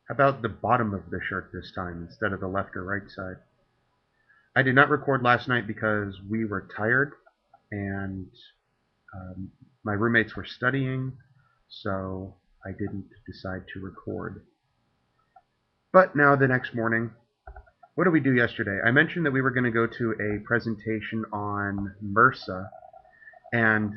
How about the bottom of the shirt this time instead of the left or right side? I did not record last night because we were tired and um, my roommates were studying, so I didn't decide to record. But now the next morning, what did we do yesterday? I mentioned that we were going to go to a presentation on MRSA, and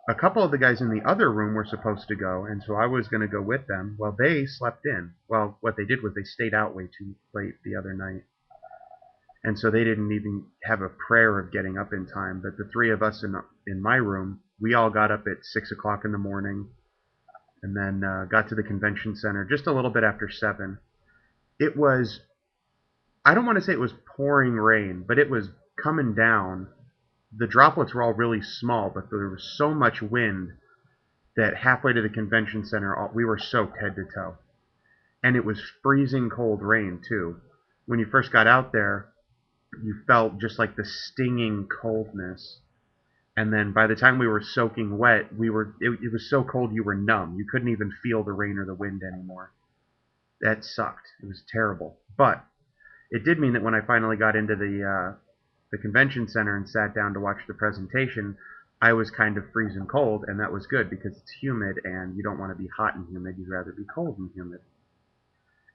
a couple of the guys in the other room were supposed to go, and so I was going to go with them. Well, they slept in. Well, what they did was they stayed out way too late the other night, and so they didn't even have a prayer of getting up in time. But the three of us in my room, we all got up at 6 o'clock in the morning, and then got to the convention center just a little bit after 7. It was, I don't want to say it was pouring rain, but it was coming down. The droplets were all really small, but there was so much wind that halfway to the convention center, we were soaked head to toe. And it was freezing cold rain, too. When you first got out there, you felt just like the stinging coldness. And then by the time we were soaking wet, it was so cold you were numb. You couldn't even feel the rain or the wind anymore. That sucked. It was terrible. But it did mean that when I finally got into the convention center and sat down to watch the presentation, I was kind of freezing cold, and that was good because it's humid, and you don't want to be hot and humid. You'd rather be cold and humid.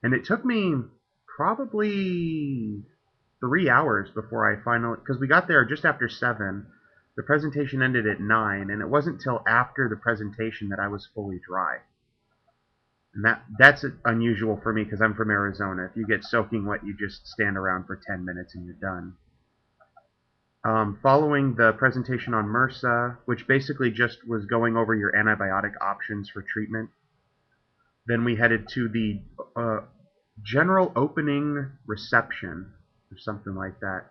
And it took me probably 3 hours before I finally, because we got there just after 7. The presentation ended at 9, and it wasn't till after the presentation that I was fully dry. And that's unusual for me because I'm from Arizona. If you get soaking wet, you just stand around for 10 minutes and you're done. Following the presentation on MRSA, which basically just was going over your antibiotic options for treatment, then we headed to the general opening reception or something like that.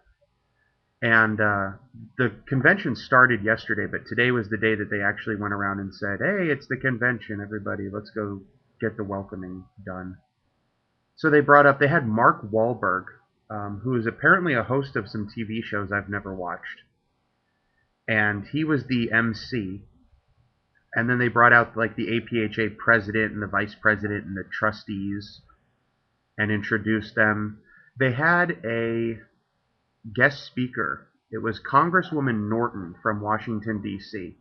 And the convention started yesterday, but today was the day that they actually went around and said, "Hey, it's the convention, everybody. Let's go get the welcoming done." So they had Mark Wahlberg, who is apparently a host of some TV shows I've never watched. And he was the MC. And then they brought out like the APHA president and the vice president and the trustees and introduced them. They had a guest speaker. It was Congresswoman Norton from Washington, D.C.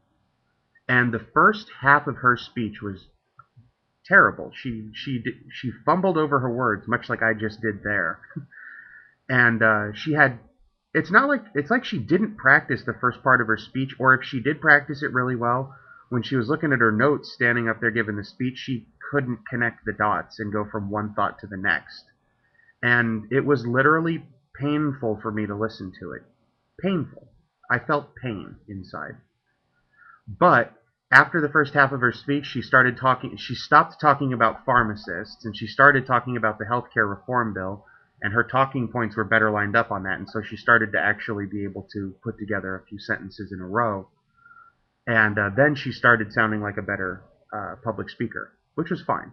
And the first half of her speech was terrible. She fumbled over her words, much like I just did there. And it's like she didn't practice the first part of her speech, or if she did practice it really well, when she was looking at her notes standing up there giving the speech, she couldn't connect the dots and go from one thought to the next. And it was literally painful for me to listen to it. Painful. I felt pain inside. But after the first half of her speech, she stopped talking about pharmacists, and she started talking about the healthcare reform bill, and her talking points were better lined up on that, and so she started to actually be able to put together a few sentences in a row. And then she started sounding like a better public speaker, which was fine.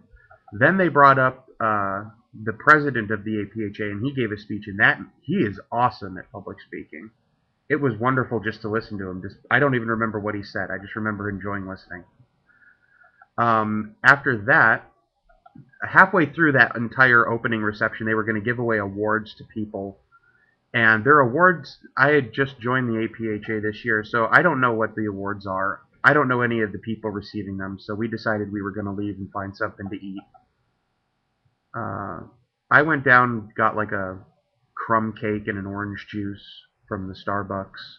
Then they brought up the president of the APHA, and he gave a speech, and he is awesome at public speaking. It was wonderful just to listen to him. I don't even remember what he said. I just remember enjoying listening. After that, halfway through that entire opening reception, they were going to give away awards to people. And their awards, I had just joined the APHA this year, so I don't know what the awards are. I don't know any of the people receiving them, so we decided we were going to leave and find something to eat. I went down, got like a crumb cake and an orange juice from the Starbucks.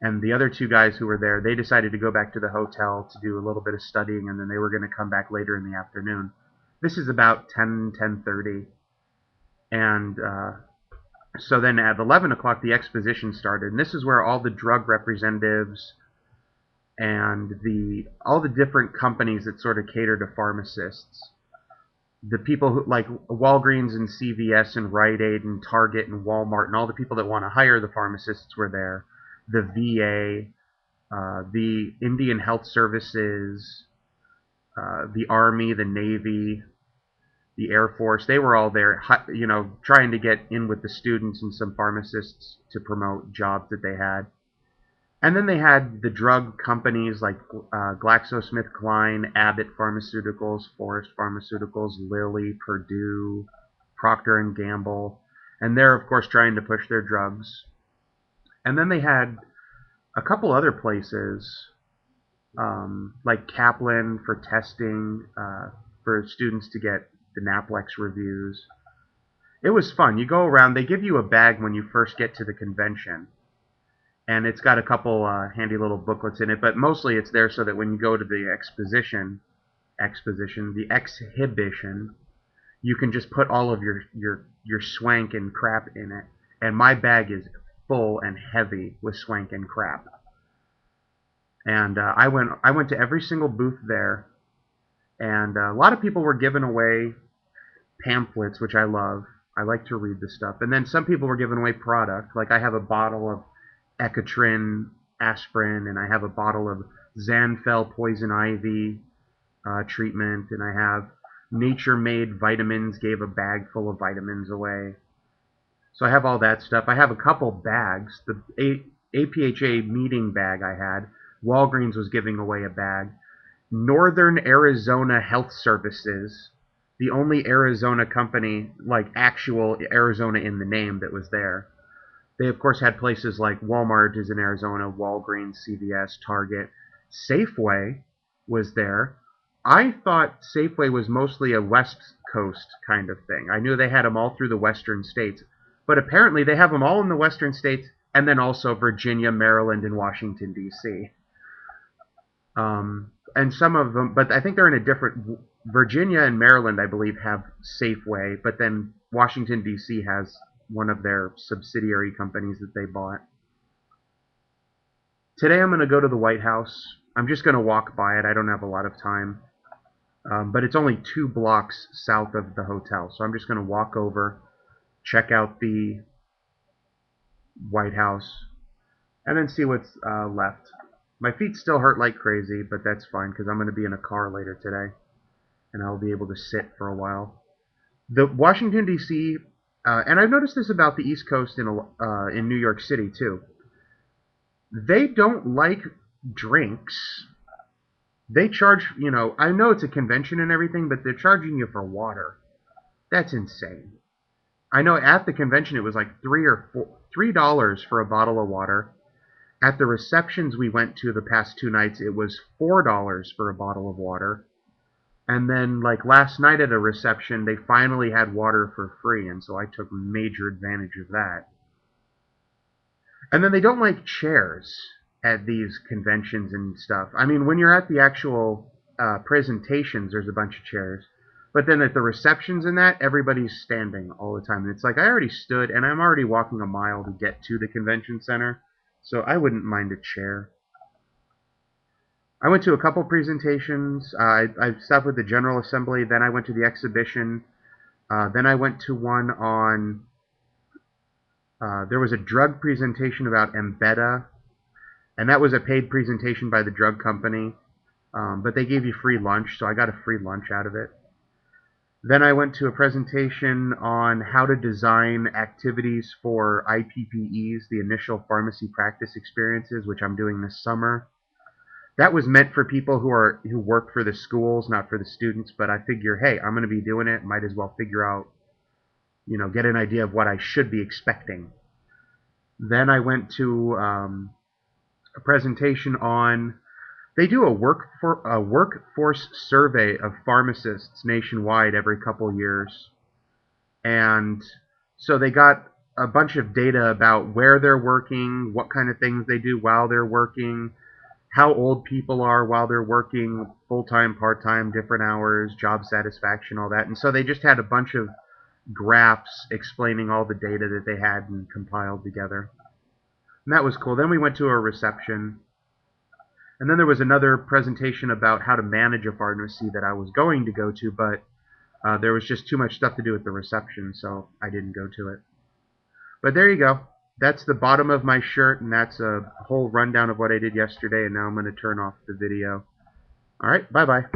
And the other two guys who were there, they decided to go back to the hotel to do a little bit of studying, and then they were going to come back later in the afternoon. This is about 10:30. And so then at 11 o'clock, the exposition started. And this is where all the drug representatives and all the different companies that sort of cater to pharmacists, the people who, like Walgreens and CVS and Rite Aid and Target and Walmart, and all the people that want to hire the pharmacists were there. The VA, the Indian Health Services, the Army, the Navy, the Air Force, they were all there, trying to get in with the students and some pharmacists to promote jobs that they had. And then they had the drug companies like GlaxoSmithKline, Abbott Pharmaceuticals, Forest Pharmaceuticals, Lilly, Purdue, Procter and Gamble, and they're of course trying to push their drugs. And then they had a couple other places like Kaplan for testing for students to get the Naplex reviews. It was fun. You go around, they give you a bag when you first get to the convention, and it's got a couple handy little booklets in it, but mostly it's there so that when you go to the exhibition, you can just put all of your swank and crap in it. And my bag is full and heavy with swank and crap. And I went to every single booth there, and a lot of people were giving away pamphlets, which I love. I like to read the stuff. And then some people were giving away product. Like I have a bottle of Ecotrin aspirin, and I have a bottle of Zanfel poison ivy treatment, and I have Nature Made vitamins, gave a bag full of vitamins away. So I have all that stuff. I have a couple bags. The APHA meeting bag I had, Walgreens was giving away a bag. Northern Arizona Health Services, the only Arizona company, like actual Arizona in the name, that was there. They, of course, had places like Walmart is in Arizona, Walgreens, CVS, Target. Safeway was there. I thought Safeway was mostly a West Coast kind of thing. I knew they had them all through the western states. But apparently they have them all in the western states, and then also Virginia, Maryland, and Washington, D.C. And some of them, but I think they're in a different, Virginia and Maryland, I believe, have Safeway, but then Washington, D.C. has one of their subsidiary companies that they bought. Today I'm going to go to the White House. I'm just going to walk by it. I don't have a lot of time. But it's only 2 blocks south of the hotel. So I'm just going to walk over, check out the White House, and then see what's left. My feet still hurt like crazy, but that's fine because I'm going to be in a car later today, and I'll be able to sit for a while. The Washington, D.C., and I've noticed this about the East Coast in New York City, too. They don't like drinks. They charge, I know it's a convention and everything, but they're charging you for water. That's insane. I know at the convention it was like $3 for a bottle of water. At the receptions we went to the past 2 nights, it was $4 for a bottle of water. And then, like last night at a reception, they finally had water for free, and so I took major advantage of that. And then they don't like chairs at these conventions and stuff. I mean, when you're at the actual presentations, there's a bunch of chairs. But then at the receptions and that, everybody's standing all the time. And it's like, I already stood, and I'm already walking a mile to get to the convention center. So I wouldn't mind a chair. I went to a couple presentations. I stopped with the General Assembly. Then I went to the exhibition. Then I went to one on... there was a drug presentation about Embeda. And that was a paid presentation by the drug company. But they gave you free lunch, so I got a free lunch out of it. Then I went to a presentation on how to design activities for IPPEs, the initial pharmacy practice experiences, which I'm doing this summer. That was meant for people who work for the schools, not for the students, but I figure, hey, I'm going to be doing it, might as well figure out, get an idea of what I should be expecting. Then I went to a presentation on... They do a workforce survey of pharmacists nationwide every couple years. And so they got a bunch of data about where they're working, what kind of things they do while they're working, how old people are while they're working, full-time, part-time, different hours, job satisfaction, all that. And so they just had a bunch of graphs explaining all the data that they had and compiled together. And that was cool. Then we went to a reception. And then there was another presentation about how to manage a pharmacy that I was going to go to, but there was just too much stuff to do at the reception, so I didn't go to it. But there you go. That's the bottom of my shirt, and that's a whole rundown of what I did yesterday, and now I'm going to turn off the video. All right, bye-bye.